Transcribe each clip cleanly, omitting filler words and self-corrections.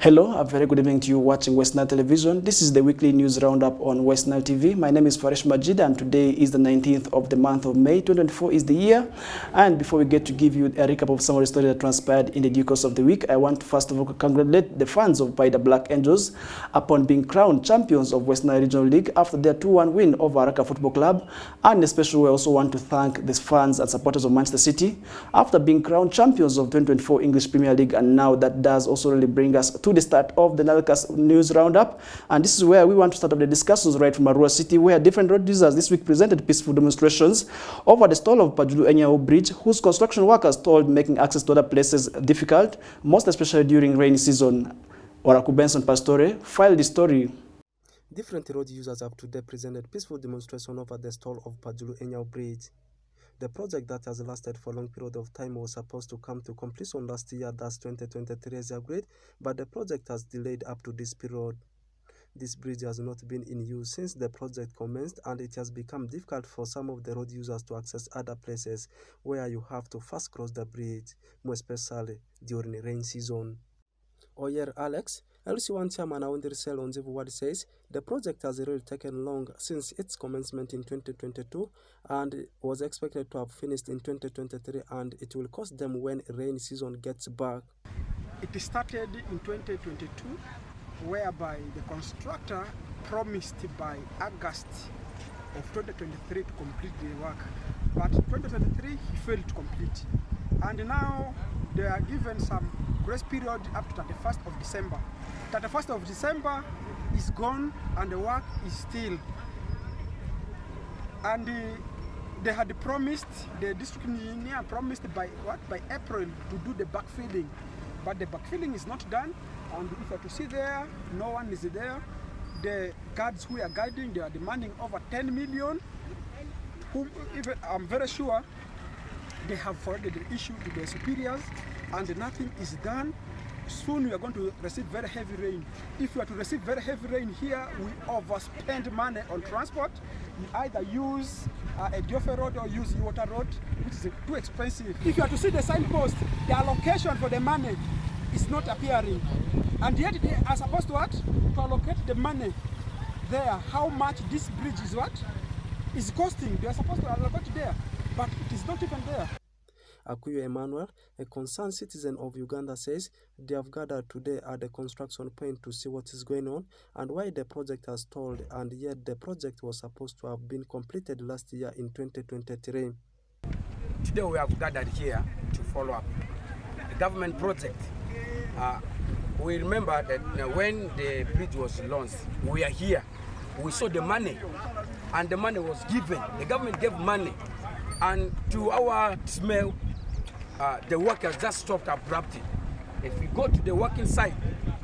Hello, a very good evening to you watching West Nile Television. This is the weekly news roundup on West Nile TV. My name is Faresh Majid and today is the 19th of the month of May. 2024 is the year. And before we get to give you a recap of some of the stories that transpired in the due course of the week, I want to first of all congratulate the fans of By the Black Angels upon being crowned champions of West Nile Regional League after their 2-1 win over Araka Football Club. And especially we also want to thank the fans and supporters of Manchester City after being crowned champions of 2024 English Premier League. And now that does also really bring us to the start of the NILE CAST news roundup, and this is where we want to start up the discussions right from Arua City, where different road users this week presented peaceful demonstrations over the stall of Pajulu Enyao Bridge, whose construction workers told making access to other places difficult, most especially during rainy season. Oraku Benson Pastore filed the story. Different road users have today presented peaceful demonstration over the stall of Pajulu Enyao Bridge. The project that has lasted for a long period of time was supposed to come to completion last year, that's 2023 as agreed, but the project has delayed up to this period. This bridge has not been in use since the project commenced, and it has become difficult for some of the road users to access other places where you have to first cross the bridge, more especially during the rain season. Oyer Alex, LC1 chairman Awundirisel Onzivu Ward says the project has really taken long since its commencement in 2022 and was expected to have finished in 2023, and it will cost them when rain season gets back. It started in 2022 whereby the constructor promised by August of 2023 to complete the work, but 2023 he failed to complete, and now they are given some grace period up to 31st of December. 31st of December is gone and the work is still. And they had promised, the district engineer promised by April to do the backfilling. But the backfilling is not done, and if you have to see there, no one is there. The guards who are guiding, they are demanding over 10 million. I'm very sure they have forwarded the issue to their superiors and nothing is done. Soon we are going to receive very heavy rain. If we are to receive very heavy rain here, we overspend money on transport. We either use a Diofe road or use water road, which is too expensive. If you are to see the signpost, the allocation for the money is not appearing. And yet they are supposed to what? To allocate the money there. How much this bridge is what? Is costing. They are supposed to allocate there, but it is not even there. Akuyo Emmanuel, a concerned citizen of Uganda, says they have gathered today at the construction point to see what is going on and why the project has stalled, and yet the project was supposed to have been completed last year in 2023. Today we have gathered here to follow up the government project. We remember that when the bridge was launched, we are here. We saw the money, and the money was given. The government gave money, and to our smell, the work has just stopped abruptly. If you go to the working site,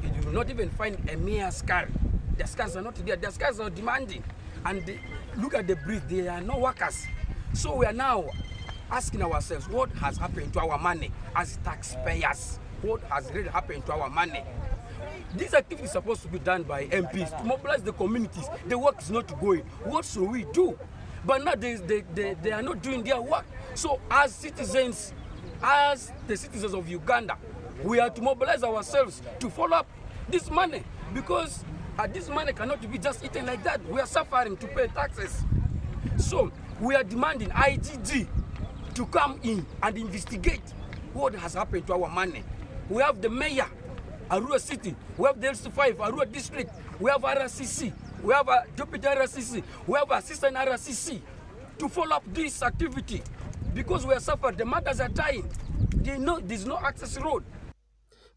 you will not even find a mere scar. The scars are not there. The scars are demanding. And look at the bridge, there are no workers. So we are now asking ourselves, what has happened to our money as taxpayers? What has really happened to our money? This activity is supposed to be done by MPs to mobilize the communities. The work is not going. What should we do? But now they are not doing their work. So as citizens, as the citizens of Uganda, we have to mobilize ourselves to follow up this money, because this money cannot be just eaten like that. We are suffering to pay taxes. So we are demanding IGG to come in and investigate what has happened to our money. We have the mayor, Arua City, we have the LC5, Arua District, we have RCC, we have a deputy RCC, we have assistant RCC to follow up this activity, because we are suffering. The mothers are dying. There's no access road.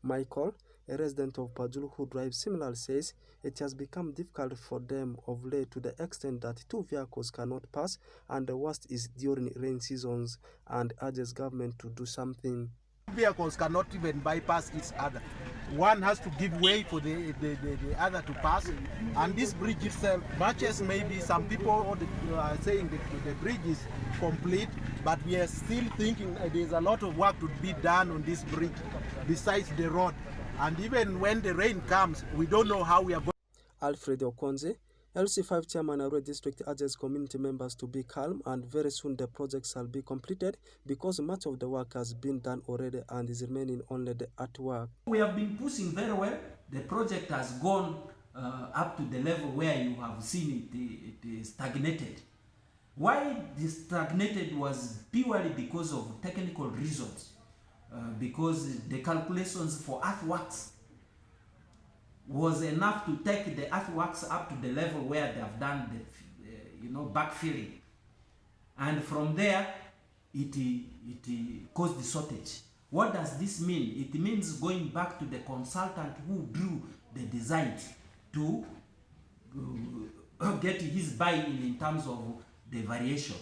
Michael, a resident of Pajulu who drives similar, says it has become difficult for them of late to the extent that two vehicles cannot pass, and the worst is during rain seasons, and urges government to do something. Vehicles cannot even bypass each other. One has to give way for the other to pass. And this bridge itself, much as maybe some people are saying the bridge is complete, but we are still thinking there's a lot of work to be done on this bridge besides the road. And even when the rain comes, we don't know how we are going. Alfred Okonze, LC5 chairman Arua District, urges community members to be calm, and very soon the project shall be completed because much of the work has been done already and is remaining only the artwork. We have been pushing very well. the project has gone up to the level where you have seen it stagnated. Why it stagnated was purely because of technical reasons, because the calculations for earthworks was enough to take the earthworks up to the level where they have done the backfilling, and from there it caused the shortage. What does this mean? It means going back to the consultant who drew the design to get his buy-in in terms of the variation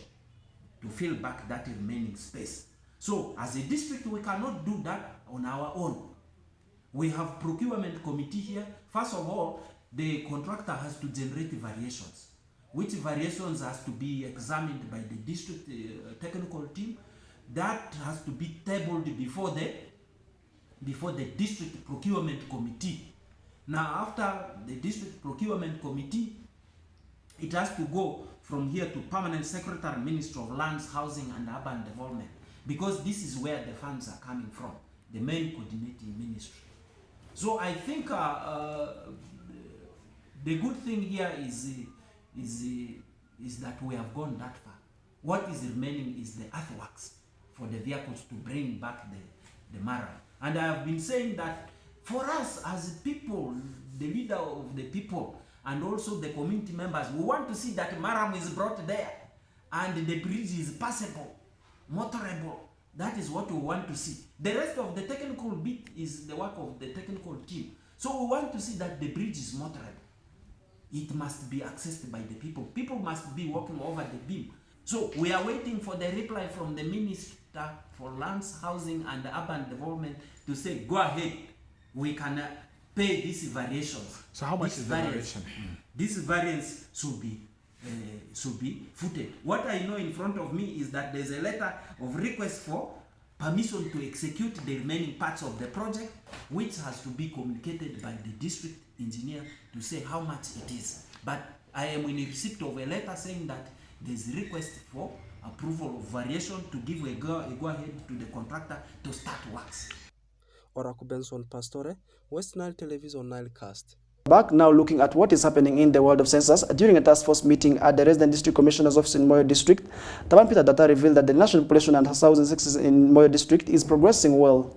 to fill back that remaining space. So as a district, we cannot do that on our own. We have procurement committee here. First of all, the contractor has to generate variations, which variations has to be examined by the district technical team. That has to be tabled before the district procurement committee. Now, after the district procurement committee, it has to go from here to permanent secretary, Ministry of Lands, Housing and Urban Development, because this is where the funds are coming from, the main coordinating ministry. So I think the good thing here is that we have gone that far. What is remaining is the earthworks for the vehicles to bring back the Mara. And I have been saying that for us as people, the leader of the people, and also the community members, we want to see that Maram is brought there and the bridge is passable, motorable. That is what we want to see. The rest of the technical bit is the work of the technical team. So we want to see that the bridge is motorable. It must be accessed by the people. People must be walking over the beam. So we are waiting for the reply from the Minister for Lands, Housing and Urban Development to say, go ahead, we can pay these variations. So how much is the variation? This variance should be footed. What I know in front of me is that there's a letter of request for permission to execute the remaining parts of the project, which has to be communicated by the district engineer to say how much it is. But I am in receipt of a letter saying that there's a request for approval of variation to give a go ahead to the contractor to start works. Oraku Benson Pastore, West Nile Television, NILE CAST. Back now looking at what is happening in the world of census. During a task force meeting at the Resident District Commissioner's Office in Moyo District, Taban Peter Data revealed that the national population and housing census in Moyo District is progressing well.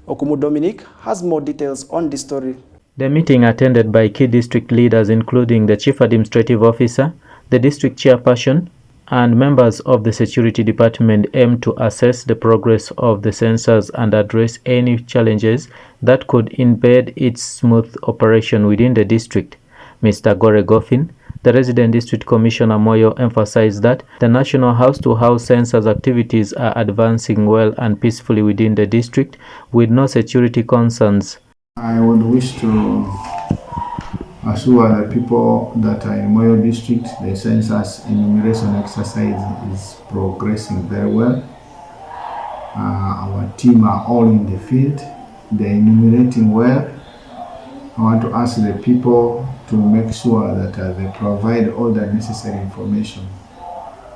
Okumu Dominic has more details on this story. The meeting, attended by key district leaders including the Chief Administrative Officer, the district chairperson, and members of the security department, aim to assess the progress of the census and address any challenges that could impede its smooth operation within the district. Mr. Gore Goffin, the resident district commissioner Moyo, emphasized that the national house-to-house census activities are advancing well and peacefully within the district with no security concerns. I would wish to assure the people that are in Moyo district, the census enumeration exercise is progressing very well. Our team are all in the field. They're enumerating well. I want to ask the people to make sure that they provide all the necessary information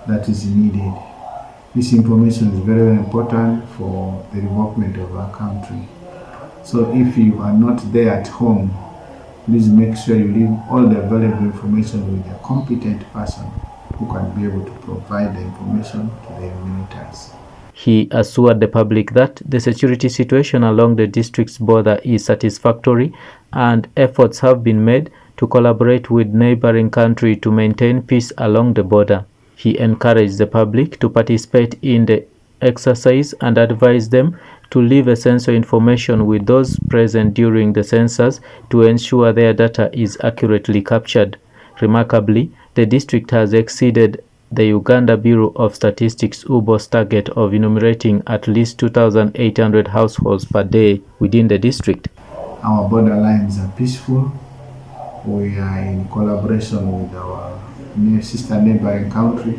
that is needed. This information is very, very important for the development of our country. So if you are not there at home, please make sure you leave all the available information with a competent person who can be able to provide the information to the enumerators. He assured the public that the security situation along the district's border is satisfactory and efforts have been made to collaborate with neighboring countries to maintain peace along the border. He encouraged the public to participate in the exercise and advised them to leave essential information with those present during the census to ensure their data is accurately captured. Remarkably, the district has exceeded the Uganda Bureau of Statistics UBO's target of enumerating at least 2,800 households per day within the district. Our border lines are peaceful. We are in collaboration with our sister neighboring country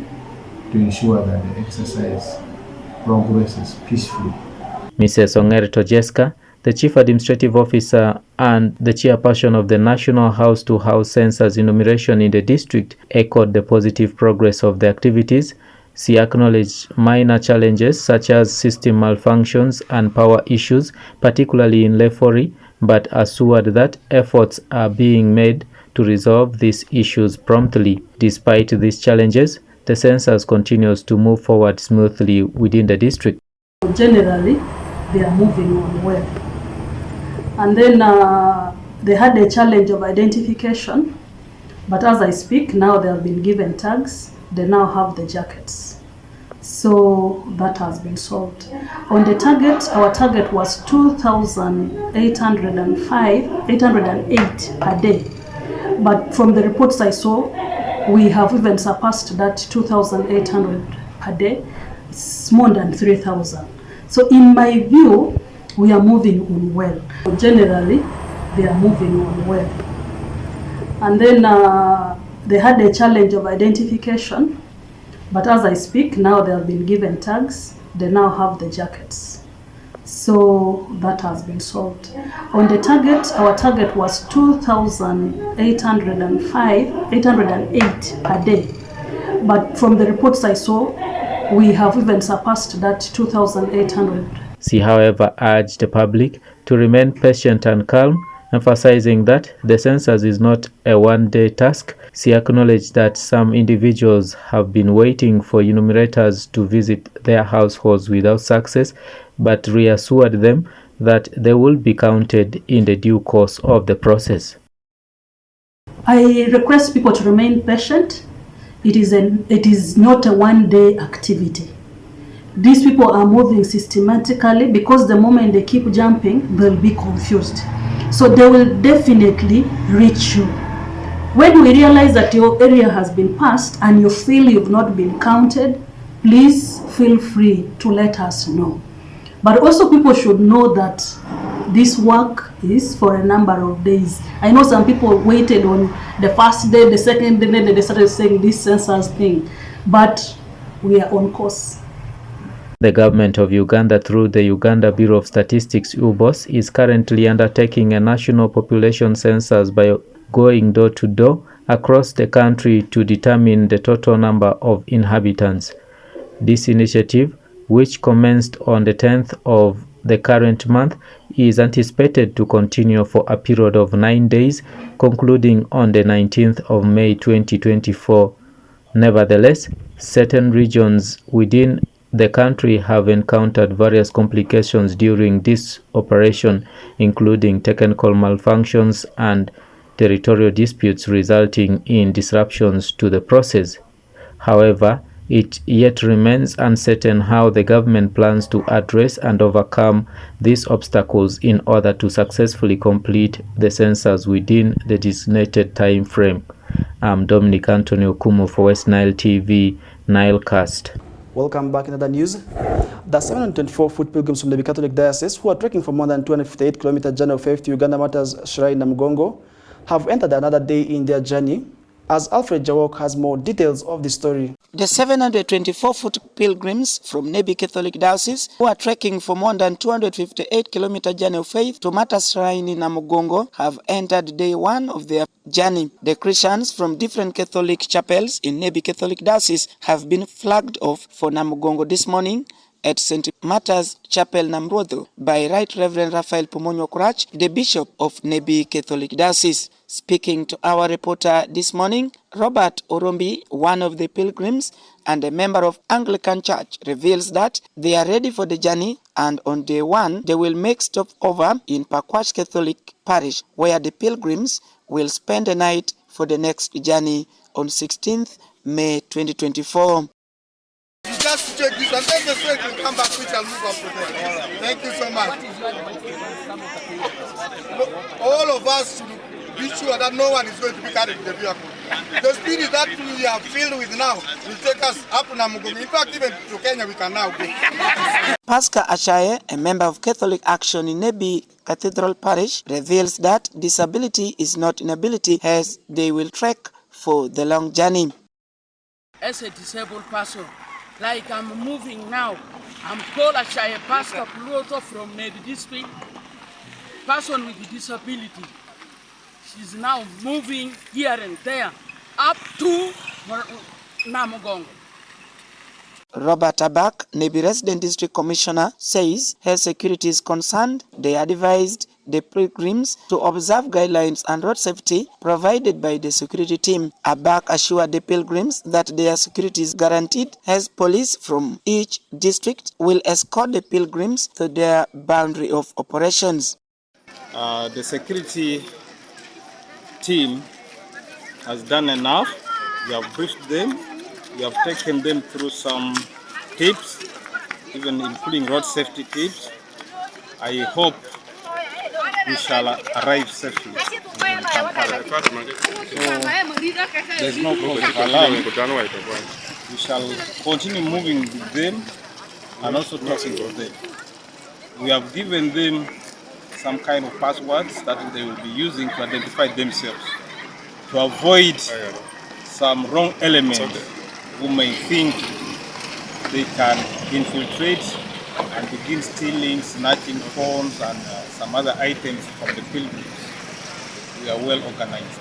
to ensure that the exercise progresses peacefully. Mrs. Ongerto Jessica, the Chief Administrative Officer and the Chairperson of the National House-to-House Census enumeration in the district, echoed the positive progress of the activities, She acknowledged minor challenges such as system malfunctions and power issues, particularly in Lefori, but assured that efforts are being made to resolve these issues promptly. Despite these challenges, the census continues to move forward smoothly within the district. Generally, they are moving on well. And then they had a challenge of identification, but as I speak, now they have been given tags. They now have the jackets. So that has been solved. On the target, our target was 2,808 per day. But from the reports I saw, we have even surpassed that 2,800 per day. It's more than 3,000. So in my view, we are moving on well. Generally, they are moving on well. And then they had a challenge of identification, but as I speak, now they have been given tags. They now have the jackets. So that has been solved. On the target, our target was 2,808 per day. But from the reports I saw, we have even surpassed that 2,800. She, however, urged the public to remain patient and calm, emphasizing that the census is not a one-day task. She acknowledged that some individuals have been waiting for enumerators to visit their households without success, but reassured them that they will be counted in the due course of the process. I request people to remain patient. It is not a one-day activity. These people are moving systematically because the moment they keep jumping, they'll be confused. So they will definitely reach you. When we realize that your area has been passed and you feel you've not been counted, please feel free to let us know. But also people should know that this work is for a number of days. I know some people waited on the first day, the second day, then they started saying this census thing, but we are on course. The government of Uganda, through the Uganda Bureau of Statistics (UBOS), is currently undertaking a national population census by going door to door across the country to determine the total number of inhabitants. This initiative, which commenced on the 10th of the current month, is anticipated to continue for a period of 9 days, concluding on the 19th of May 2024. Nevertheless, certain regions within the country have encountered various complications during this operation, including technical malfunctions and territorial disputes resulting in disruptions to the process. However, it yet remains uncertain how the government plans to address and overcome these obstacles in order to successfully complete the census within the designated time frame. I'm Dominic Anthony Okumu for West Nile TV, NILE CAST. Welcome back in other news. The 724 foot pilgrims from the Catholic Diocese who are trekking for more than 258-kilometer journey of faith to Uganda Matters Shrine Namugongo have entered another day in their journey, as Alfred Jawok has more details of the story. The 724-foot pilgrims from Nebi Catholic Diocese who are trekking for more than 258-kilometer journey of faith to Matters Shrine in Namugongo have entered day one of their journey. The Christians from different Catholic chapels in Nebi Catholic Diocese have been flagged off for Namugongo this morning at St. Martha's Chapel Namrodho by Right Reverend Raphael Pumonyo Kurach, the Bishop of Nebi Catholic Diocese. Speaking to our reporter this morning, Robert Orombi, one of the pilgrims and a member of Anglican Church, reveals that they are ready for the journey, and on day one they will make stopover in Pakwach Catholic Parish, where the pilgrims will spend the night for the next journey on 16th May 2024. Just check this and then the straight will come back, which I'll move up to there. Thank you so much. All of us should be sure that no one is going to be carried in the vehicle. The spirit that we are filled with now will take us up to Namugongo. In fact, even to Kenya we can now go. Pascal Achaye, a member of Catholic Action in Nebi Cathedral Parish, reveals that disability is not inability, as they will trek for the long journey. As a disabled person, like I'm moving now, I'm called Achaye Pascal Pluto from Nebi District, person with disability. She's now moving here and there up to Namugongo. Robert Abak, Nebi Resident District Commissioner, says health security is concerned. They advised the pilgrims to observe guidelines and road safety provided by the security team. Abak assured the pilgrims that their security is guaranteed as police from each district will escort the pilgrims to their boundary of operations. The security team has done enough. We have briefed them. We have taken them through some tips, even including road safety tips. I hope we shall arrive safely. So there's no cause of alarm. We shall continue moving with them and also talking to them. We have given them some kind of passwords that they will be using to identify themselves, to avoid some wrong elements who may think they can infiltrate and begin stealing, snatching phones and some other items from the pilgrims. We are well organized.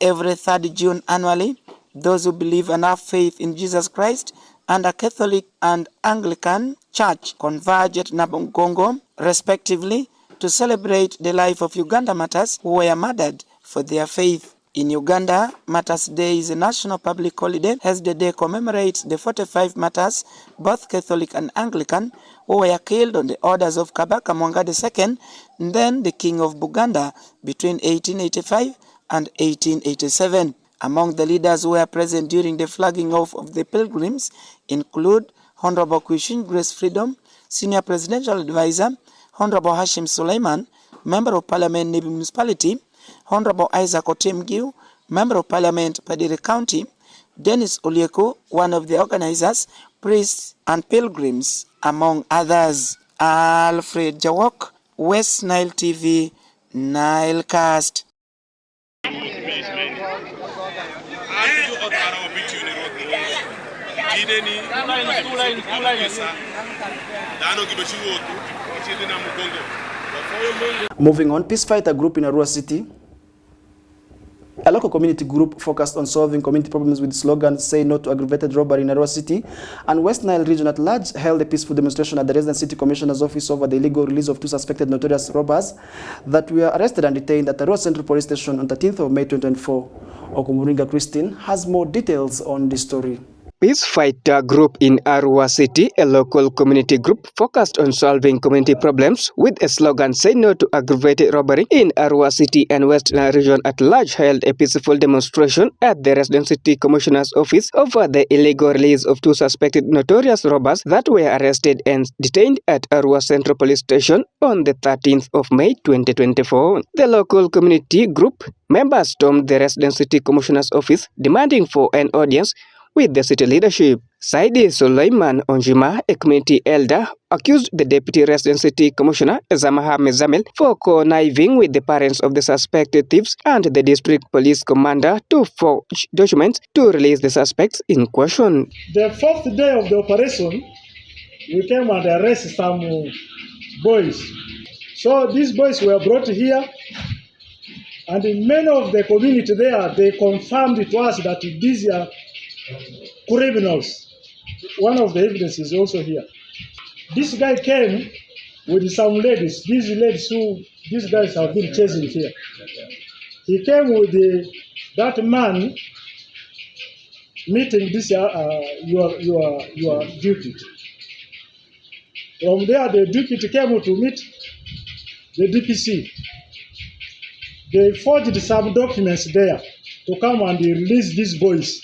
Every 3rd June annually, those who believe and have faith in Jesus Christ and a Catholic and Anglican Church converge at Namugongo, respectively, to celebrate the life of Uganda martyrs who were murdered for their faith. In Uganda, Martyrs' Day is a national public holiday as the day commemorates the 45 martyrs, both Catholic and Anglican, who were killed on the orders of Kabaka Mwanga II, then the King of Buganda, between 1885 and 1887. Among the leaders who were present during the flagging off of the pilgrims include Honorable Quishin Grace Freedom, Senior Presidential Advisor, Honorable Hashim Suleiman, Member of Parliament, Nebi Municipality, Honorable Isaac Otemgiu, Member of Parliament, Padiri County, Dennis Olieko, one of the organizers, priests and pilgrims, among others. Alfred Jawok, West Nile TV, Nile Cast. Moving on, Peace Fighter Group in Arua City, a local community group focused on solving community problems with the slogan "Say No to Aggravated Robbery" in Arua City and West Nile region at large, held a peaceful demonstration at the Resident City Commissioner's office over the illegal release of 2 suspected notorious robbers that were arrested and detained at the Arua Central Police Station on 13th of May 2024. Okumuringa Christine has more details on this story. Peace Fighter Group in Arua City, a local community group focused on solving community problems with a slogan "Say No to Aggravated Robbery" in Arua City and West Nile region at large, held a peaceful demonstration at the Resident City Commissioner's office over the illegal release of 2 suspected notorious robbers that were arrested and detained at Arua Central Police Station on the 13th of May 2024. The local community group members stormed the Resident City Commissioner's office demanding for an audience with the city leadership. Saidi Suleiman Onjima, a community elder, accused the Deputy Resident City Commissioner, Zamaha Mezamel, for conniving with the parents of the suspected thieves and the district police commander to forge documents to release the suspects in question. The 4th day of the operation, we came and arrested some boys. So these boys were brought here, and many of the community there, they confirmed to us that these are criminals. One of the evidence is also here. This guy came with some ladies. These ladies who these guys have been chasing here. He came with that man meeting this your deputy. From there, the deputy came to meet the DPC. They forged some documents there to come and release these boys.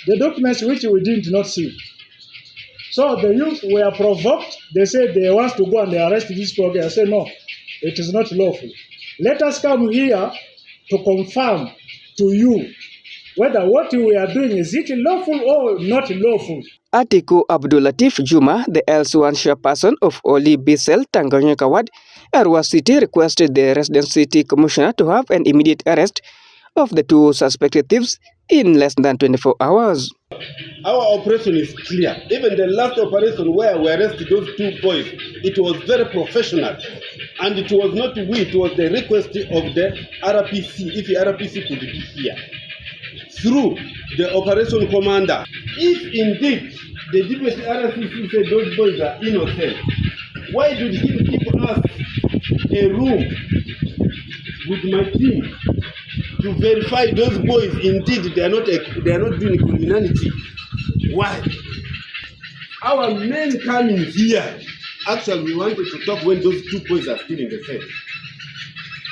The documents which we did not see. So the youth were provoked. They said they want to go and arrest this program. I said, no, it is not lawful. Let us come here to confirm to you whether what we are doing, is it lawful or not lawful. Atiku Abdulatif Juma, the L1 chairperson of Oli Bissell, Tanganyika Ward, Arua City, requested the Resident City Commissioner to have an immediate arrest of the 2 suspected thieves in less than 24 hours. Our operation is clear. Even the last operation where we arrested those 2 boys, it was very professional. And it was not we, it was the request of the RPC, if the RPC could be here. Through the operation commander. If indeed the deputy RCC said those boys are innocent, why did he give us a room with my team to verify those boys indeed they are not doing criminality? Why? Our men coming here, actually we wanted to talk when those two boys are still in the cell.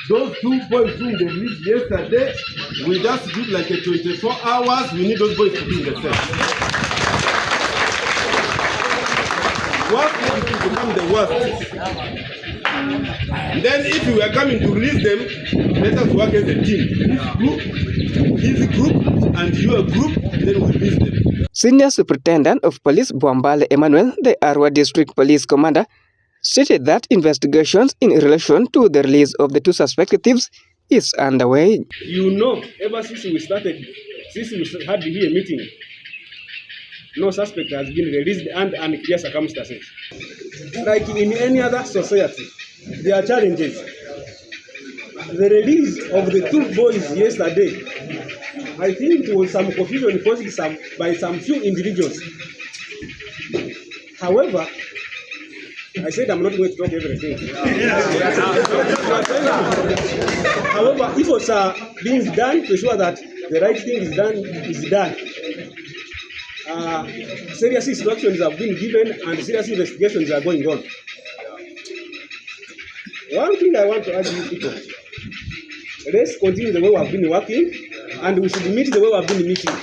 Those 2 boys whom they released yesterday, we just did like a 24 hours, we need those boys to be in the cell. What if it become the worst? Then if we are coming to release them, let us work as a team. His group, and your group, then we release them. Senior Superintendent of Police Bwambale Emmanuel, the Arua District Police Commander, stated that investigations in relation to the release of the 2 suspected thieves is underway. You know, ever since we had here meeting, no suspect has been released under unclear circumstances. Like in any other society, there are challenges. The release of the 2 boys yesterday, I think it was some confusion caused by some few individuals. However, I said I'm not going to talk everything. However, efforts are being done to ensure that the right thing is done. Serious instructions have been given and serious investigations are going on. One thing I want to ask you people, let's continue the way we have been working and we should meet the way we have been meeting.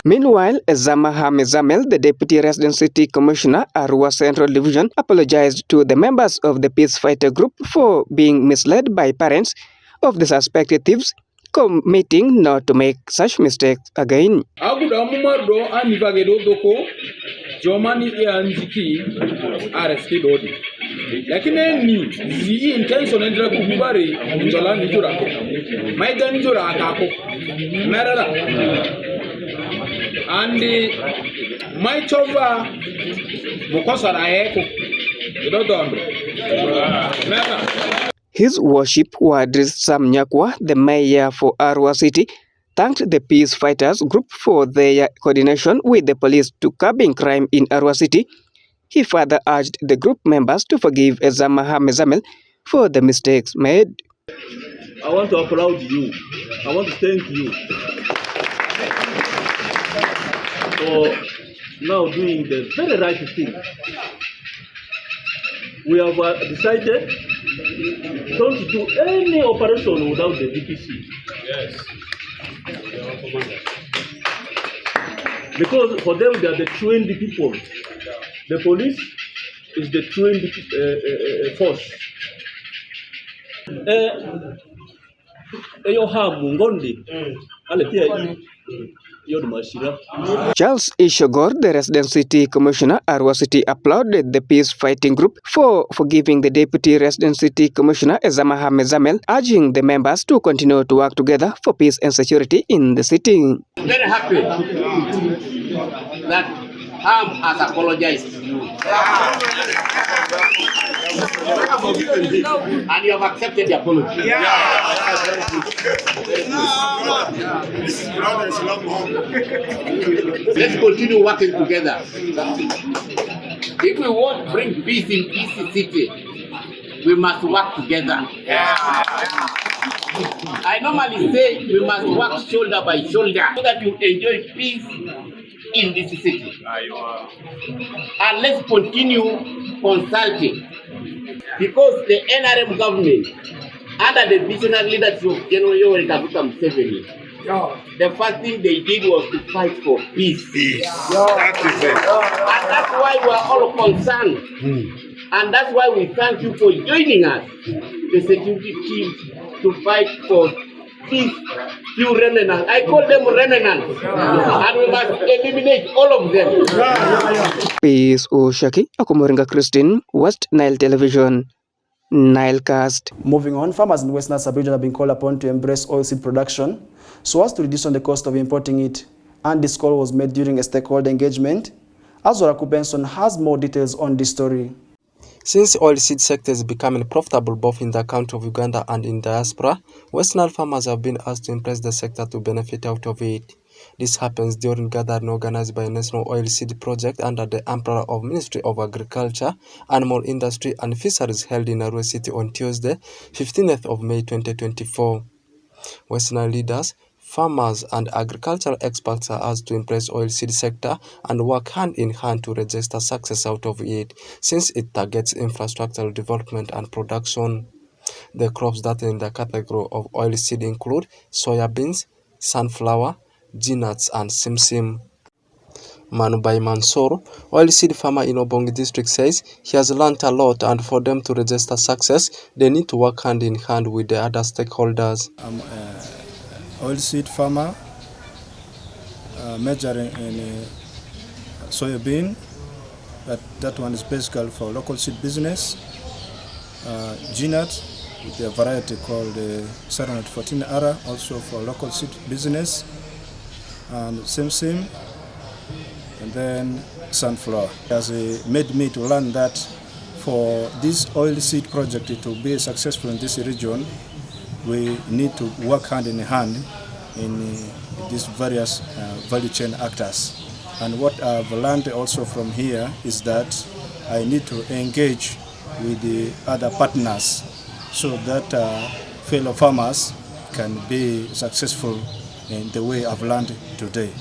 Meanwhile, Ezama Hamezamel, the Deputy Resident City Commissioner, Arua Central Division, apologized to the members of the Peace Fighter Group for being misled by parents of the suspected thieves, committing not to make such mistakes again. Lakini ni zi intention endra kubari njola njura ko maida njura akako merala andi mai chova mukosara eko idodondo merala. His Worship Wadris Sam Nyakwa, the mayor for Arua City, thanked the Peace Fighters Group for their coordination with the police to curbing crime in Arua City. He further urged the group members to forgive Ezama Hamezamel for the mistakes made. I want to applaud you. I want to thank you for now doing the very right thing. We have decided don't do any operation without the DPC. Yes. Because for them, they are the trained people. The police is the trained force. Charles Ishogor, the Resident City Commissioner, Arua City, applauded the Peace Fighting Group for forgiving the Deputy Resident City Commissioner, Ezama Hamezamel, urging the members to continue to work together for peace and security in the city. Very happy that Ham has apologized to you. And you have accepted the apology. Let's continue working together. If we want to bring peace in Peace City, we must work together. I normally say we must work shoulder by shoulder so that you enjoy peace in this city. And let's continue consulting, because the NRM government, under the visionary leadership of General Yoweri Kaguta Museveni, the first thing they did was to fight for peace. And that's why we are all concerned. And that's why we thank you for joining us, the security team, to fight for peace. Few remnants, I call them remnants, and we must eliminate all of them. Peace Oshaki, Akomoringa Christine, West Nile Television, Nile Cast. Moving on, farmers in Western sub-region have been called upon to embrace oilseed production so as to reduce on the cost of importing it. And this call was made during a stakeholder engagement. Azora Benson has more details on this story. Since oilseed sector is becoming profitable both in the country of Uganda and in diaspora, West Nile farmers have been asked to impress the sector to benefit out of it. This happens during gathering organized by National Oilseed Project under the umbrella of Ministry of Agriculture, Animal Industry and Fisheries held in Arua City on Tuesday, 15th of May 2024. West Nile leaders, farmers and agricultural experts are asked to embrace oilseed sector and work hand in hand to register success out of it, since it targets infrastructural development and production. The crops that are in the category of oilseed include soybeans, sunflower, peanuts and simsim. Manubai Mansour, oilseed farmer in Obongi district, says he has learnt a lot, and for them to register success, they need to work hand in hand with the other stakeholders. Oilseed farmer, majoring in soybean. That one is basically for local seed business. Peanut with a variety called 714 ARA, also for local seed business. And simsim, and then sunflower. Has made me to learn that for this oilseed project to be successful in this region, we need to work hand in hand in these various value chain actors. And what I've learned also from here is that I need to engage with the other partners so that fellow farmers can be successful in the way I've learned today.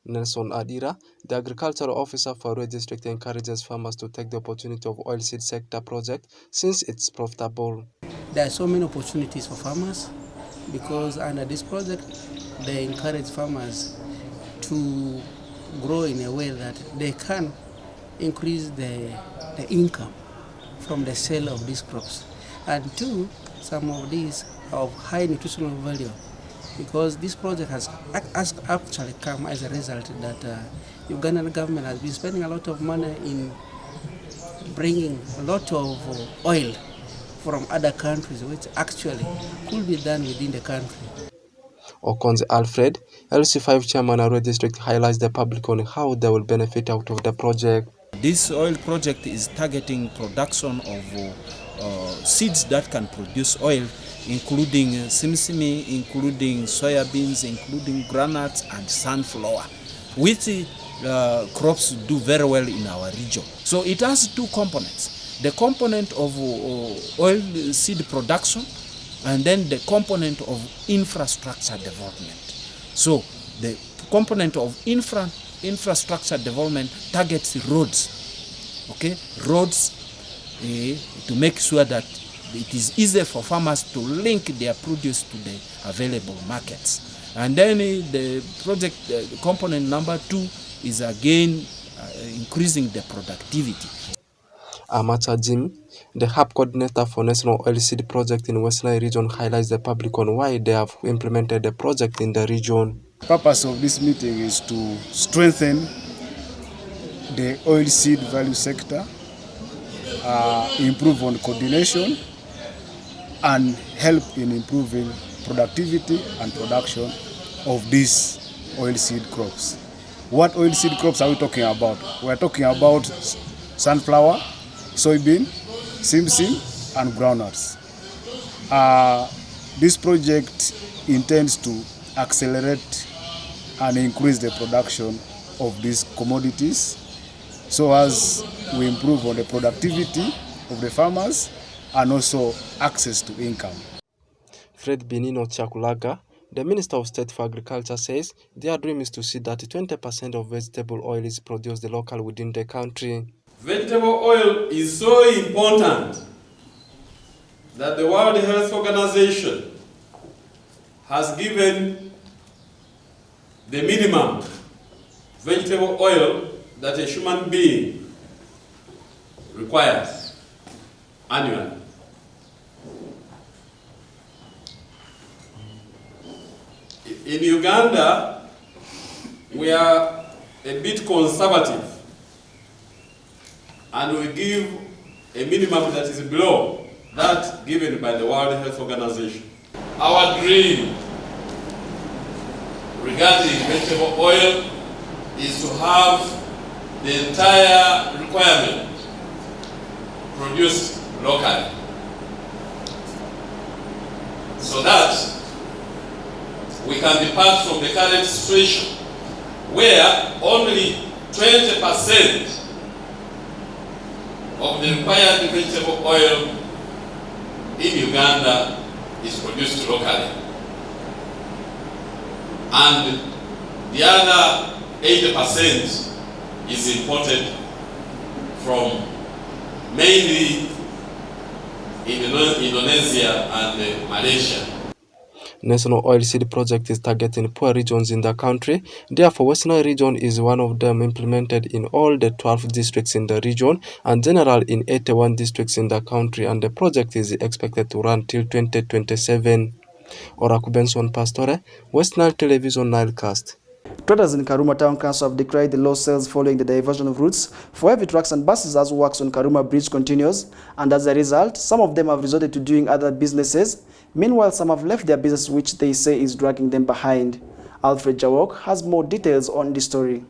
Nelson Adira, the agricultural officer for Arua District, encourages farmers to take the opportunity of oilseed sector project since it's profitable. There are so many opportunities for farmers because under this project they encourage farmers to grow in a way that they can increase the income from the sale of these crops. And two, some of these are of high nutritional value because this project has actually come as a result that Ugandan government has been spending a lot of money in bringing a lot of oil from other countries, which actually could be done within the country. Okonze Alfred, LC5 chairman Arua District, highlights the public on how they will benefit out of the project. This oil project is targeting production of seeds that can produce oil, including simsimi, including soybeans, including groundnuts and sunflower, which crops do very well in our region. So it has two components: the component of oil seed production and then the component of infrastructure development. So the component of infrastructure development targets roads, okay, roads to make sure that it is easy for farmers to link their produce to the available markets. And then the project component number 2 is again increasing the productivity. Amacha Jim, the hub coordinator for National Oilseed Project in West Nile region, highlights the public on why they have implemented the project in the region. The purpose of this meeting is to strengthen the oilseed value sector, improve on coordination, and help in improving productivity and production of these oilseed crops. What oilseed crops are we talking about? We're talking about sunflower, soybean, simsim, and groundnuts. This project intends to accelerate and increase the production of these commodities so as we improve on the productivity of the farmers and also access to income. Fred Binino Chakulaga, the Minister of State for Agriculture, says their dream is to see that 20% of vegetable oil is produced local within the country. Vegetable oil is so important that the World Health Organization has given the minimum vegetable oil that a human being requires annually. In Uganda, we are a bit conservative and we give a minimum that is below that given by the World Health Organization. Our dream regarding vegetable oil is to have the entire requirement produced locally, so that we can depart from the current situation where only 20% of the required vegetable oil in Uganda is produced locally, and the other 80% is imported from mainly Indonesia and Malaysia. National Oil Seed Project is targeting poor regions in the country. Therefore, Western region is one of them, implemented in all the 12 districts in the region and general in 81 districts in the country, and the project is expected to run till 2027. Oraku Benson Pastore, Western Television, NILE CAST. Traders in Karuma Town Council have declared the low sales following the diversion of routes for heavy trucks and buses as works on Karuma Bridge continues, and as a result, some of them have resorted to doing other businesses. Meanwhile, some have left their business, which they say is dragging them behind. Alfred Jawok has more details on the story.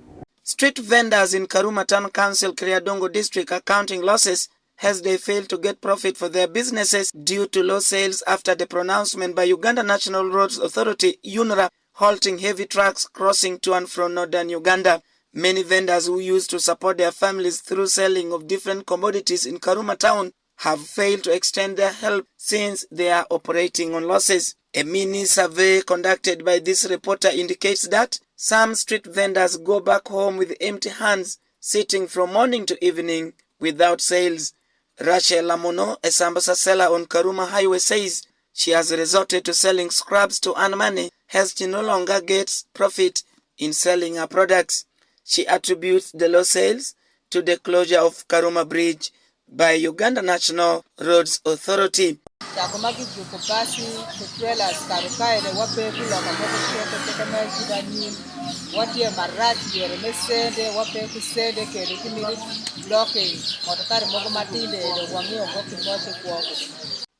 Street vendors in Karuma Town Council, Kriadongo district are counting losses as they fail to get profit for their businesses due to low sales after the pronouncement by Uganda National Roads Authority, UNRA, halting heavy trucks crossing to and from northern Uganda. Many vendors who used to support their families through selling of different commodities in Karuma Town have failed to extend their help since they are operating on losses. A mini survey conducted by this reporter indicates that some street vendors go back home with empty hands, sitting from morning to evening without sales. Rachel Lamono, a sambusa seller on Karuma Highway, says she has resorted to selling scraps to earn money as she no longer gets profit in selling her products. She attributes the low sales to the closure of Karuma Bridge by Uganda National Roads Authority.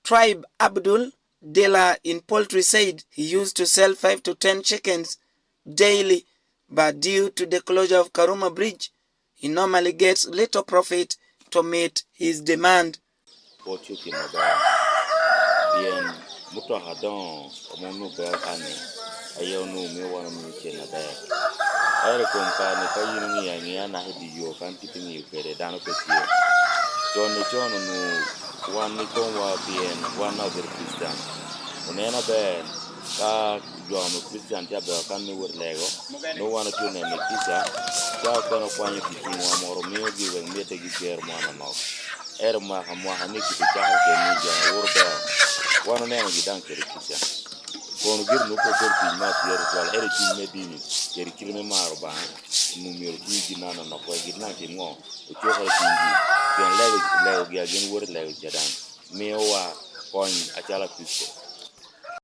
Tribe Abdul, dealer in poultry, said he used to sell 5 to 10 chickens daily, but due to the closure of Karuma Bridge, he normally gets little profit to meet his demand.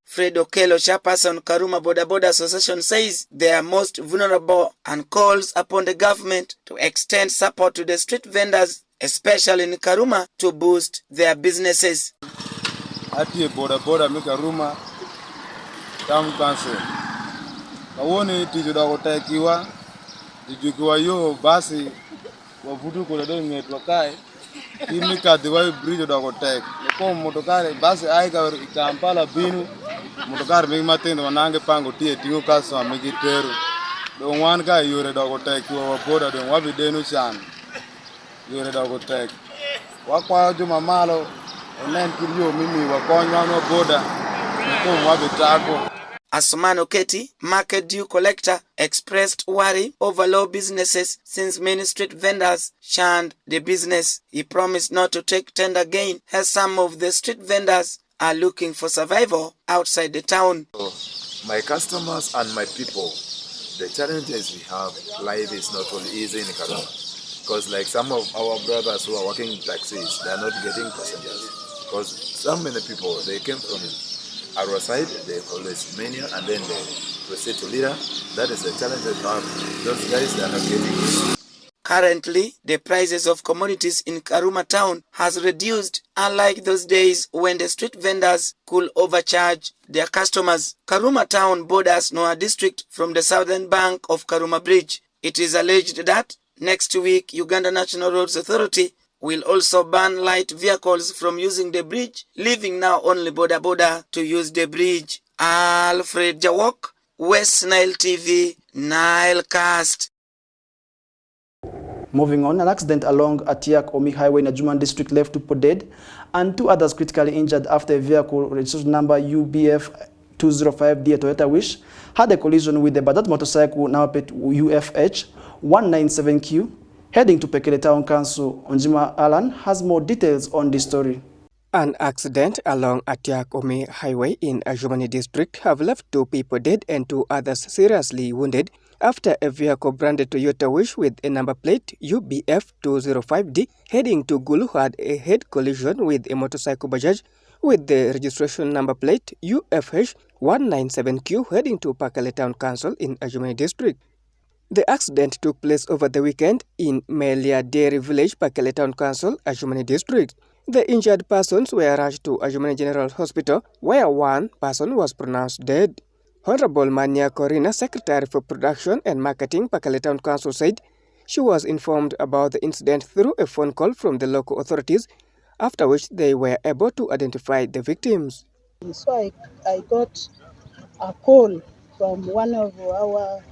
Fred Okello, chairperson Karuma Boda Boda Association, says they are most vulnerable and calls upon the government to extend support to the street vendors, especially in Karuma, to boost their businesses. Ati Boda Boda mi Karuma Town Council. Kawoni tijuda kotekiwa tijukiwa yo basi wavutu kule do ngetwa kai kimi kadiwa bridge do kotek ko motokare basi aika Kampala binu motokare mi matendo wanange pango tie tingo kaso amigiteru do wan ka yore do kotekiwa waboda do wabidenu chan yore do kotek wakwa juma malo onen kiryo mimi wakonywa no boda ko wabitako. Asumano Keti, market due collector, expressed worry over low businesses since many street vendors shunned the business. He promised not to take tender gain as some of the street vendors are looking for survival outside the town. My customers and my people, the challenges we have, life is not really easy in Karuma. Because like some of our brothers who are working in taxis, they are not getting passengers. Because so many people, they came from our side, they always mania and then they proceed to Lira. That is the challenge that we have. Those guys, they are not getting it. Currently, the prices of commodities in Karuma town has reduced, unlike those days when the street vendors could overcharge their customers. Karuma town borders Noah district from the southern bank of Karuma Bridge. It is alleged that next week Uganda National Roads Authority will also ban light vehicles from using the bridge, leaving now only boda to use the bridge. Alfred Jawok, West Nile TV, Nile Cast. Moving on, an accident along Atiak Omi Highway in Ajuman district left 2 people dead and 2 others critically injured after a vehicle registration number UBF 205D Toyota Wish had a collision with the Badat motorcycle number UFH 197Q heading to Pekele Town Council. Onjima Alan has more details on this story. An accident along Atiak Omi Highway in Ajumani district have left 2 people dead and 2 others seriously wounded after a vehicle branded Toyota Wish with a number plate UBF 205D heading to Gulu had a head collision with a motorcycle Bajaj with the registration number plate UFH 197Q heading to Pakale Town Council in Ajumani district. The accident took place over the weekend in Melia Dairy Village, Pakele Town Council, Ajumani district. The injured persons were rushed to Ajumani General Hospital, where 1 person was pronounced dead. Honorable Mania Corina, Secretary for Production and Marketing, Pakele Town Council, said she was informed about the incident through a phone call from the local authorities, after which they were able to identify the victims. So I got a call from one of our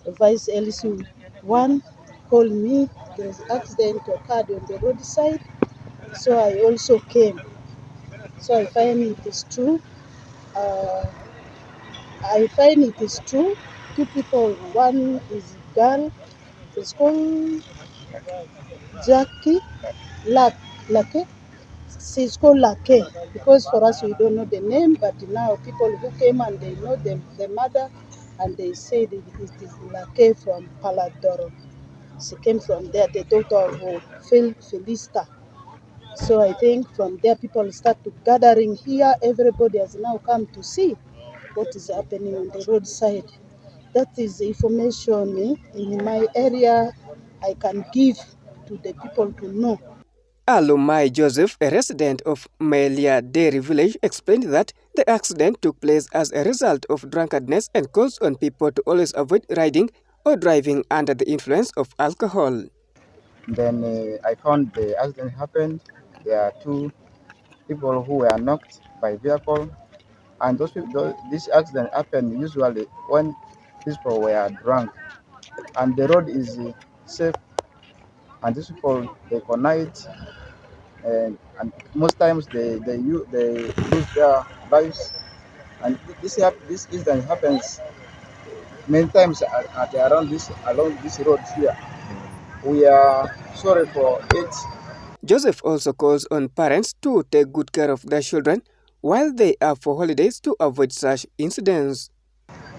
Vice LC. One called me, there's an accident occurred on the roadside. So I also came. So I find it is true. I find it is true. 2 people, one is a girl, it's called Jackie Lake. She's called Lake because for us we don't know the name, but now people who came and they know the mother and they said it is Lake from Paladoro. She came from there, the daughter of Felista. So I think from there people start to gathering here. Everybody has now come to see what is happening on the roadside. That is information in my area I can give to the people to know. Alumai Joseph, a resident of Melia Dairy Village, explained that the accident took place as a result of drunkenness and calls on people to always avoid riding or driving under the influence of alcohol. Then I found the accident happened. There are 2 people who were knocked by vehicle, and this accident happened usually when people were drunk, and the road is safe, and these people they connect, and most times they lose their lives, and this incident happens many times along this road here. We are sorry for it. Joseph also calls on parents to take good care of their children while they are for holidays to avoid such incidents.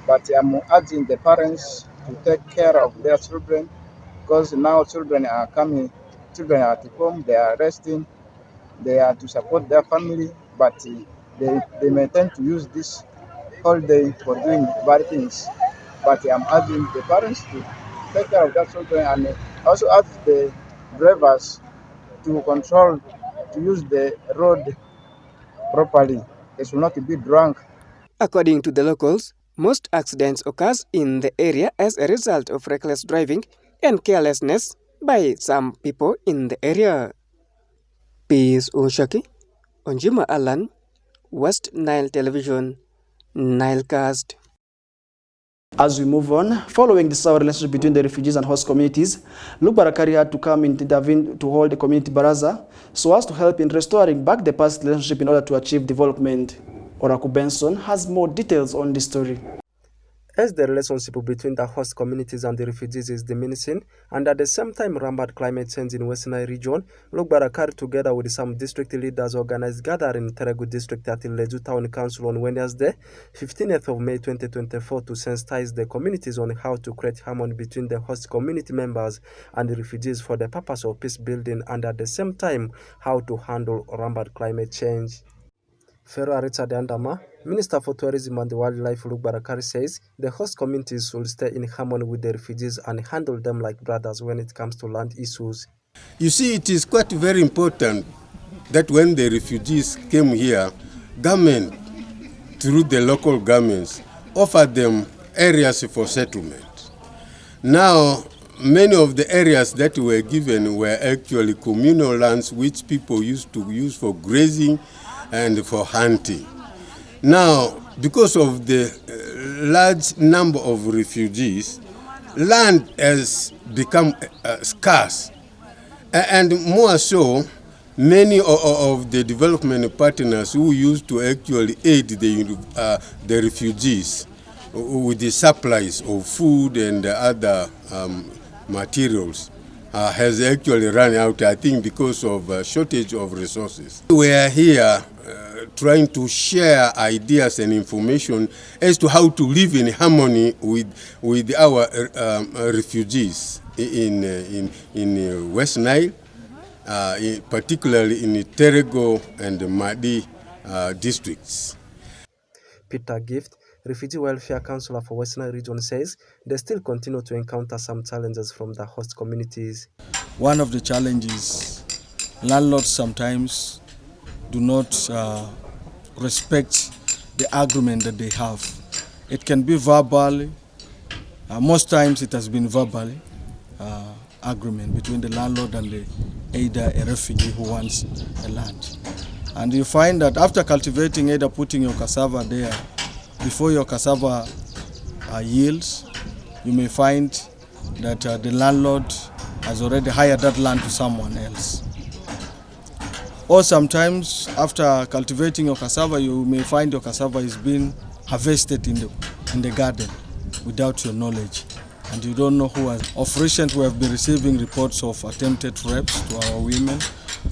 But I'm urging the parents to take care of their children, because now children are at home, they are resting, they are to support their family, but they may tend to use this holiday for doing bad things. But I'm urging the parents to take care of their children, and also ask the drivers to control, to use the road properly. They should not be drunk. According to the locals, most accidents occur in the area as a result of reckless driving and carelessness by some people in the area. Peace Unshaki, Onjima Alan, West Nile Television, Nile Cast. As we move on, following the sour relationship between the refugees and host communities, Luke Barakari had to come intervene to hold a community baraza so as to help in restoring back the past relationship in order to achieve development. Oraku Benson has more details on this story. As the relationship between the host communities and the refugees is diminishing, and at the same time rampant climate change in West Nile region, Luke Barakari together with some district leaders organized gathering in Teregu district at Ileju Town Council on Wednesday, 15th of May 2024 to sensitize the communities on how to create harmony between the host community members and the refugees for the purpose of peace building, and at the same time how to handle rampant climate change. Pharaoh Richard Andama, Minister for Tourism and Wildlife Luke Barakari, says the host communities should stay in harmony with the refugees and handle them like brothers when it comes to land issues. You see, it is quite very important that when the refugees came here, government, through the local governments, offered them areas for settlement. Now, many of the areas that were given were actually communal lands which people used to use for grazing and for hunting. Now, because of the large number of refugees, land has become scarce. And more so, many of the development partners who used to actually aid the refugees with the supplies of food and other materials has actually run out, I think, because of shortage of resources. We are here trying to share ideas and information as to how to live in harmony with our refugees in West Nile, particularly in Terego and Madi districts. Peter Gift, Refugee Welfare Councillor for Western Region, says they still continue to encounter some challenges from the host communities. One of the challenges, landlords sometimes do not respect the agreement that they have. It can be verbal, most times it has been verbal agreement between the landlord and either a refugee who wants a land. And you find that after cultivating, either putting your cassava there, before your cassava yields, you may find that the landlord has already hired that land to someone else. Or sometimes after cultivating your cassava, you may find your cassava is being harvested in the garden without your knowledge, and you don't know who has. Of recent, we have been receiving reports of attempted rapes to our women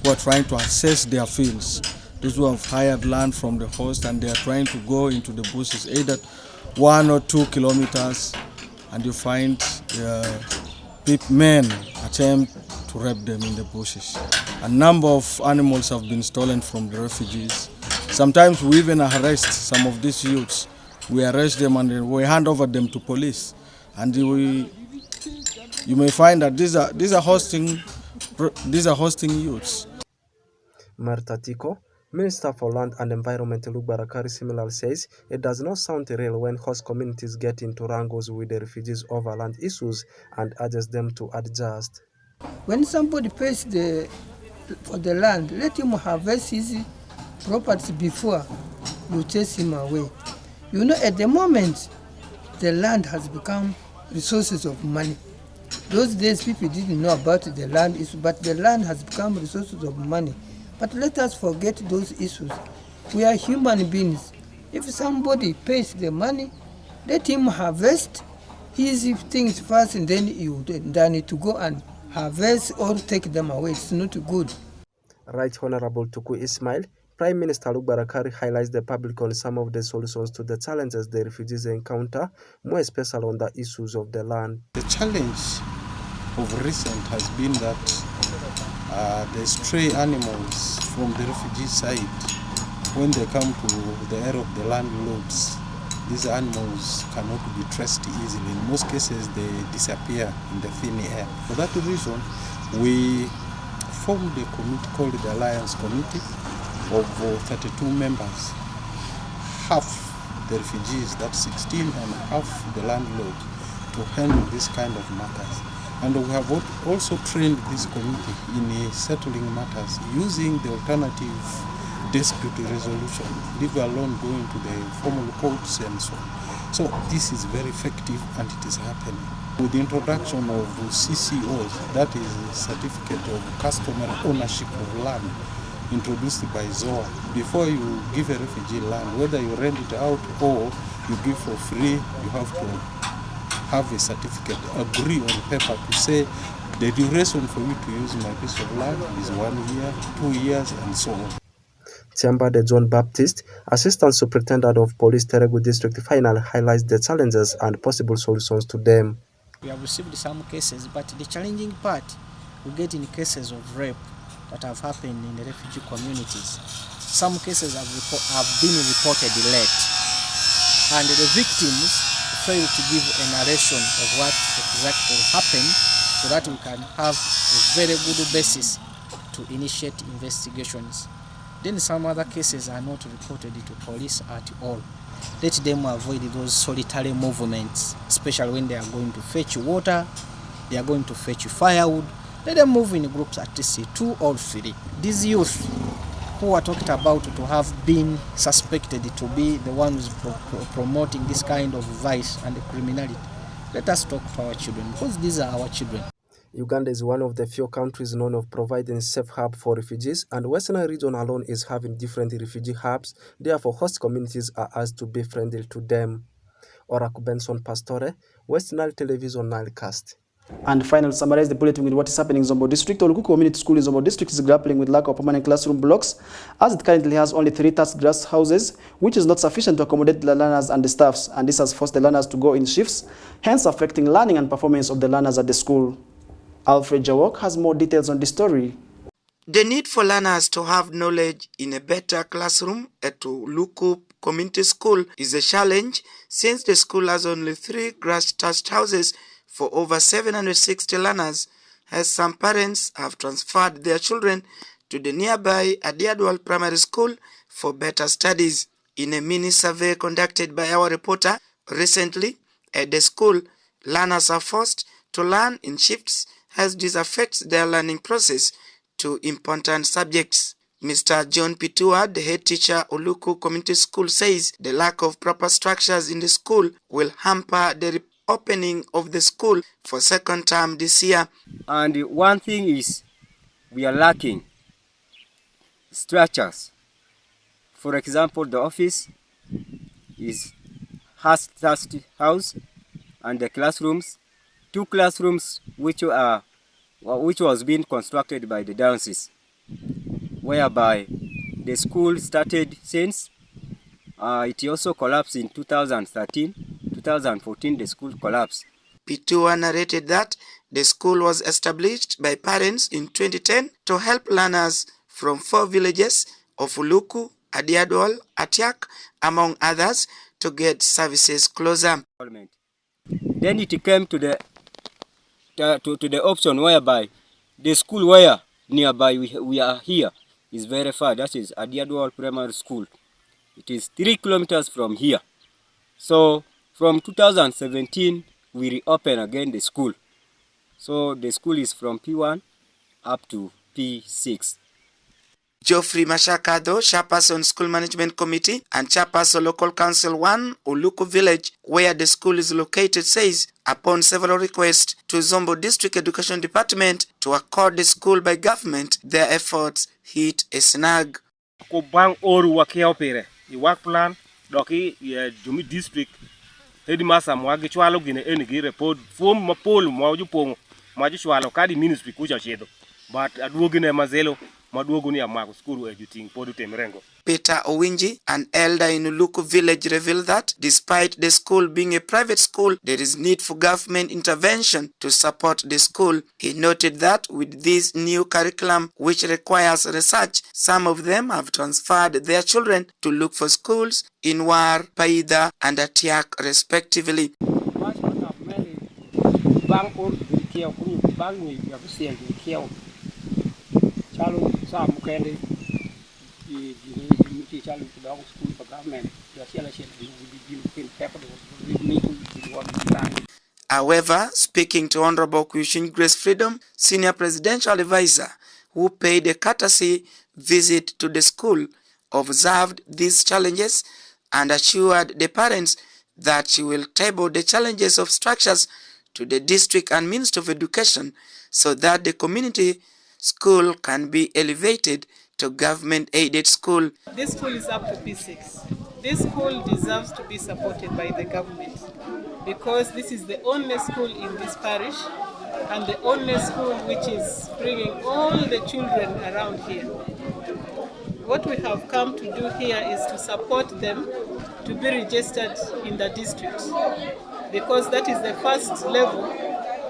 who are trying to access their fields. Those who have hired land from the host and they are trying to go into the bushes, either 1 or 2 kilometers, and you find men attempt to rape them in the bushes. A number of animals have been stolen from the refugees. Sometimes we even arrest some of these youths. We arrest them and we hand over them to police. And you may find that these are hosting youths. Martha Tiko, Minister for Land and Environment Luke Barakari similarly says it does not sound real when host communities get into wrangles with the refugees over land issues and urges them to adjust. When somebody pays for the land, let him harvest his properties before you chase him away. You know, at the moment, the land has become resources of money. Those days, people didn't know about the land issue, but the land has become resources of money. But let us forget those issues. We are human beings. If somebody pays the money, let him harvest his things first, and then you need to go and harvest or take them away. It's not good. Right Honorable Tuku Ismail, Prime Minister Luke Barakari highlights the public on some of the solutions to the challenges the refugees encounter, more especially on the issues of the land. The challenge of recent has been that the stray animals from the refugee side, when they come to the area of the landlords, these animals cannot be traced easily. In most cases, they disappear in the thin air. For that reason, we formed a committee called the Alliance Committee of 32 members. Half the refugees, that's 16, and half the landlord, to handle this kind of matters. And we have also trained this committee in settling matters using the alternative dispute resolution, leave alone going to the formal courts and so on. So this is very effective and it is happening. With the introduction of CCOs, that is Certificate of Customary Ownership of Land, introduced by ZOA. Before you give a refugee land, whether you rent it out or you give for free, you have to have a certificate, agree on paper to say the duration for you to use my piece of land is 1 year, 2 years, and so on. Chamber de John Baptiste, Assistant Superintendent of Police Teregu District Final, highlights the challenges and possible solutions to them. We have received some cases, but the challenging part we get in cases of rape that have happened in the refugee communities. Some cases have been reported late, and the victims fail to give a narration of what exactly happened so that we can have a very good basis to initiate investigations. Then some other cases are not reported to police at all. Let them avoid those solitary movements, especially when they are going to fetch water. They are going to fetch firewood. Let them move in groups at least 2 or 3. These youth who are talked about to have been suspected to be the ones promoting this kind of vice and criminality, let us talk to our children, because these are our children. Uganda is one of the few countries known of providing safe hub for refugees, and Western region alone is having different refugee hubs. Therefore, host communities are asked to be friendly to them. Oraku Benson Pastore, Western Television, NILE CAST. And finally, to summarize the bulletin with what is happening in Zombo District, Oluku Community School in Zombo District is grappling with lack of permanent classroom blocks, as it currently has only 3 thatched grass houses, which is not sufficient to accommodate the learners and the staffs, and this has forced the learners to go in shifts, hence affecting learning and performance of the learners at the school. Alfred Jawok has more details on the story. The need for learners to have knowledge in a better classroom at Oluku Community School is a challenge, since the school has only 3 grass-thatched houses for over 760 learners, as some parents have transferred their children to the nearby Adiadwal Primary School for better studies. In a mini survey conducted by our reporter recently at the school, learners are forced to learn in shifts, as this affects their learning process to important subjects. Mr. John Pitua, the head teacher Oluku Community School, says the lack of proper structures in the school will hamper the opening of the school for second term this year. And one thing is, we are lacking structures. For example, the office has thatched house, and the classrooms, 2 classrooms which was being constructed by the diocese, whereby the school started since it also collapsed in 2013, 2014 the school collapsed. Pitua narrated that the school was established by parents in 2010 to help learners from 4 villages of Uluku, Adiadwal, Atiak, among others, to get services closer. Then it came to the option whereby the school where nearby we are here is very far. That is Adiadwal Primary School. It is 3 kilometers from here. So from 2017 we reopen again the school. So the school is from P1 up to P6. Geoffrey Mashakado, Chairperson School Management Committee and Chairperson Local Council 1, Uluku Village, where the school is located, says upon several requests to Zombo District Education Department to accord the school by government, their efforts hit a snag. Bang oru wakia pere, the work plan, doki Jumi District, headmaster mwagi chwalo gine enigi report form mapol mwaju pongo, mwaju chwalo kadi ministry kucha chedo, but aduogine mazelo. Peter Owinji, an elder in Uluku village, revealed that despite the school being a private school, there is need for government intervention to support the school. He noted that with this new curriculum, which requires research, some of them have transferred their children to look for schools in War, Paida, and Atiak, respectively. However, speaking to Honorable Kushin Grace Freedom, Senior Presidential Advisor, who paid a courtesy visit to the school, observed these challenges and assured the parents that she will table the challenges of structures to the district and Ministry of Education so that the community school can be elevated to government-aided school. This school is up to P6. This school deserves to be supported by the government because this is the only school in this parish and the only school which is bringing all the children around here. What we have come to do here is to support them to be registered in the district because that is the first level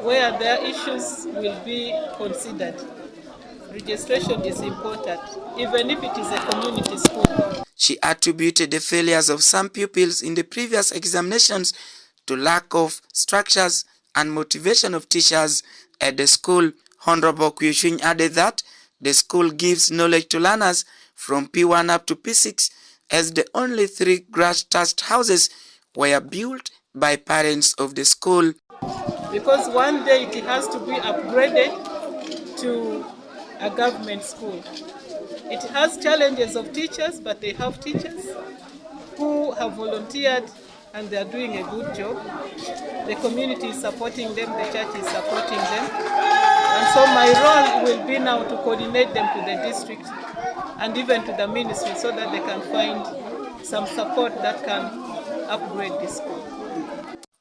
where their issues will be considered. Registration is important, even if it is a community school. She attributed the failures of some pupils in the previous examinations to lack of structures and motivation of teachers at the school. Honorable Kuyushin added that the school gives knowledge to learners from P1 up to P6 as the only 3 grass-thatched houses were built by parents of the school. because one day it has to be upgraded to a government school. It has challenges of teachers, but they have teachers who have volunteered and they are doing a good job. The community is supporting them, the church is supporting them. And so my role will be now to coordinate them to the district and even to the ministry so that they can find some support that can upgrade this school.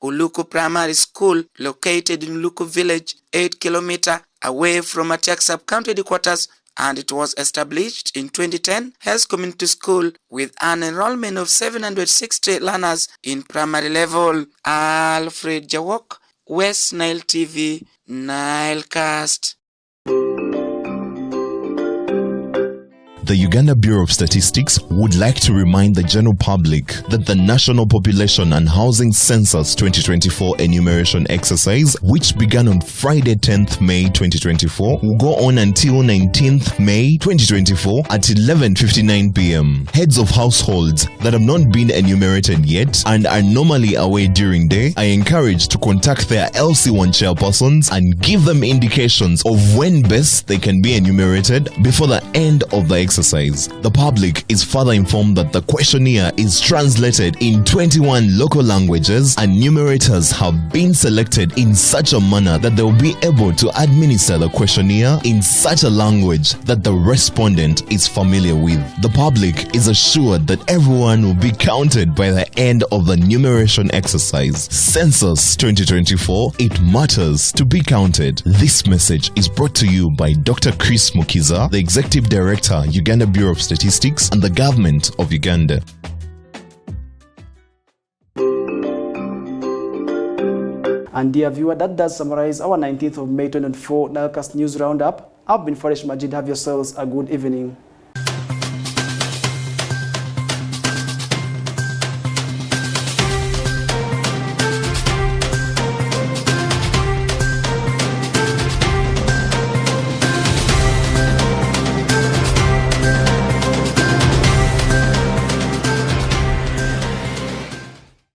Uluku Primary School, located in Uluku Village, 8 kilometers away from Atiak Sub-County headquarters, and it was established in 2010 as community school with an enrollment of 760 learners in primary level. Alfred Jawok, West Nile TV, Nile Cast. The Uganda Bureau of Statistics would like to remind the general public that the National Population and Housing Census 2024 enumeration exercise, which began on Friday 10th May 2024, will go on until 19th May 2024 at 11:59 p.m. Heads of households that have not been enumerated yet and are normally away during day are encouraged to contact their LC1 chairpersons and give them indications of when best they can be enumerated before the end of the exercise. The public is further informed that the questionnaire is translated in 21 local languages and numerators have been selected in such a manner that they will be able to administer the questionnaire in such a language that the respondent is familiar with. The public is assured that everyone will be counted by the end of the numeration exercise. Census 2024, it matters to be counted. This message is brought to you by Dr. Chris Mukiza, the Executive Director, Uganda Bureau of Statistics, and the Government of Uganda. And dear viewer, that does summarize our 19th of May 2024 NILE CAST News Roundup. I've been Faresh Majid. Have yourselves a good evening.